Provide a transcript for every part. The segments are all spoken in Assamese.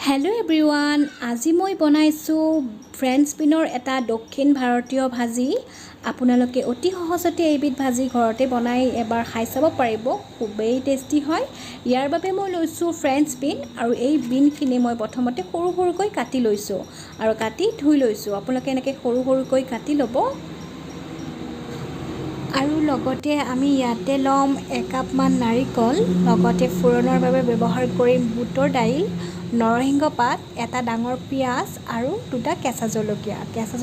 हेलो एभ्रिवान আজি মই বনাইছো ফ্ৰেঞ্চ বিনৰ এটা দক্ষিণ ভাৰতীয় ভাজি আপোনালোকে অতি সহজতে এইবিধ ভাজি ঘৰতে বনাই এবাৰ খাই চাব পাৰিব খুবেই টেষ্টি হয় ইয়াৰ বাবে মই লৈছো ফ্ৰেঞ্চ বিন আৰু এই বিনখিনি মই প্ৰথমতে সৰু সৰুকৈ কাটি লৈছো আৰু কাটি ধুই লৈছো আপোনালোকে এনেকৈ সৰু সৰুকৈ কাটি ল'ব আৰু লগতে আমি ইয়াতে লম 1 কাপ মান নাৰিকল লগতে ফুৰণৰ বাবে ব্যৱহাৰ কৰিম বুটৰ দাইল নৰসিংহ পাত এটা ডাঙৰ পিয়াজ আৰু দুটা কেঁচা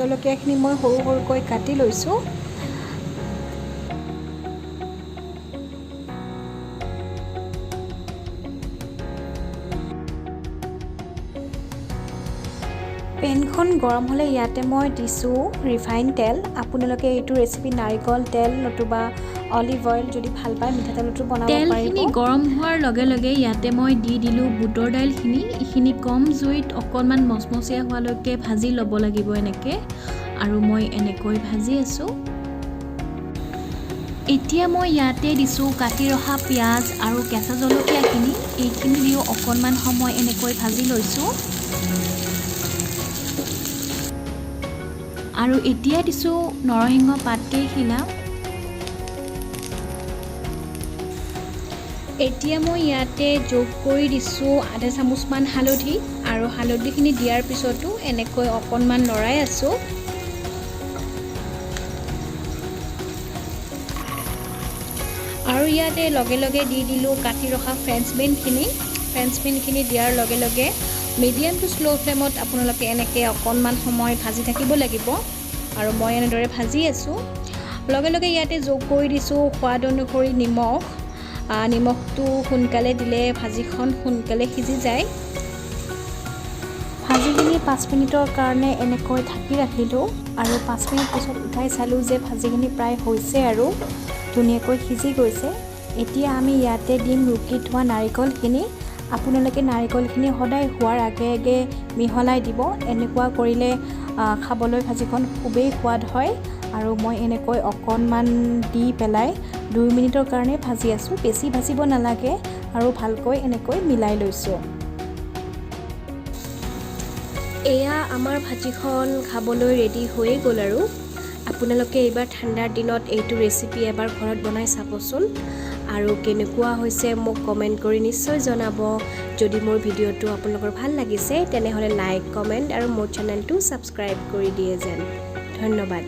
জলকীয়াখিনি মই সৰু সৰুকৈ কাটি লৈছো পেনখন গৰম হলে ইয়াতে মই দিছো ৰিফাইন তেল আপোনালোকে এইটো ৰেচিপি নাৰিকল তেল নতুবা অলিভ অইল যদি ভাল পায় মিঠাতেলটো বনাব পাৰিব তেলখিনি গৰম হোৱাৰ লগে লগে ইয়াতে মই দি দিলো বুটৰ দাইলখিনি ইখিনি কম জুইত অকনমান মচমচীয়া হোৱালৈকে ভাজি ল'ব লাগিব এনেকে আৰু মই এনেকৈ ভাজি আছো এতিয়া মই ইয়াতে দিছো কাটি ৰখা পিয়াজ আৰু কেঁচা জলকীয়াখিনি এইখিনি দিও অকনমান সময় এনেকৈ ভাজি লৈছো আৰু এতিয়া দিছো নৰসিংহ পাতকেইখিলা এতিয়া মই ইয়াতে যোগ কৰি দিছো আধা চামুচ মান হালধি আৰু হালধিখিনি দিয়াৰ পিছতো এনেকৈ অকনমান লৰাই আছো আৰু ইয়াতে লগে লগে দি দিলো কাটি ৰখা ফ্ৰেঞ্চ বিনখিনি দিয়াৰ লগে লগে মিডিয়াম টু স্লো ফ্লেমত আপোনালোকে এনেকৈ অকনমান সময় ভাজি থাকিব লাগিব আৰু মই এনেদৰে ভাজি আছো লগে লগে ইয়াতে যোগ কৰি দিছো সোৱাদ অনুসৰি নিমখটো সোনকালে দিলে ভাজিখন সোনকালে সিজি যায় ভাজিখিনি 5 মিনিটৰ কাৰণে এনেকৈ ঢাকি ৰাখিলো আৰু 5 মিনিট পিছত উঠাই চালো যে ভাজিখিনি প্ৰায় হৈছে আৰু ধুনীয়াকৈ সিজি গৈছে এতিয়া আমি ইয়াতে দিম ৰুকি থোৱা নাৰিকলখিনি আপোনালোকে নাৰিকলখিনি সদায় হোৱাৰ আগে আগে মিহলাই দিব এনেকুৱা কৰিলে খাবলৈ ভাজিখন খুবেই সোৱাদ হয় আৰু মই এনেকৈ অকনমান দি পেলাই 2 মিনিটৰ কাৰণে ভাজি আছো বেছি ভাজিব নালাগে আৰু ভালকৈ এনেকৈ মিলাই লৈছো এয়া আমাৰ ভাজিখন খাবলৈ ৰেডি হৈ গ'ল আৰু আপোনালোকে এইবাৰ ঠাণ্ডাৰ দিনত এইটো ৰেচিপি এবাৰ ঘৰত বনাই চাবচোন আৰু কেনেকুৱা হৈছে মোক কমেন্ট কৰি নিশ্চয় জনাব যদি মোৰ ভিডিওটো আপোনালোকৰ ভাল লাগিছে তেনেহলে লাইক কমেন্ট আৰু মোৰ চেনেলটো সাবস্ক্ৰাইব কৰি দিয়ে যেন ধন্যবাদ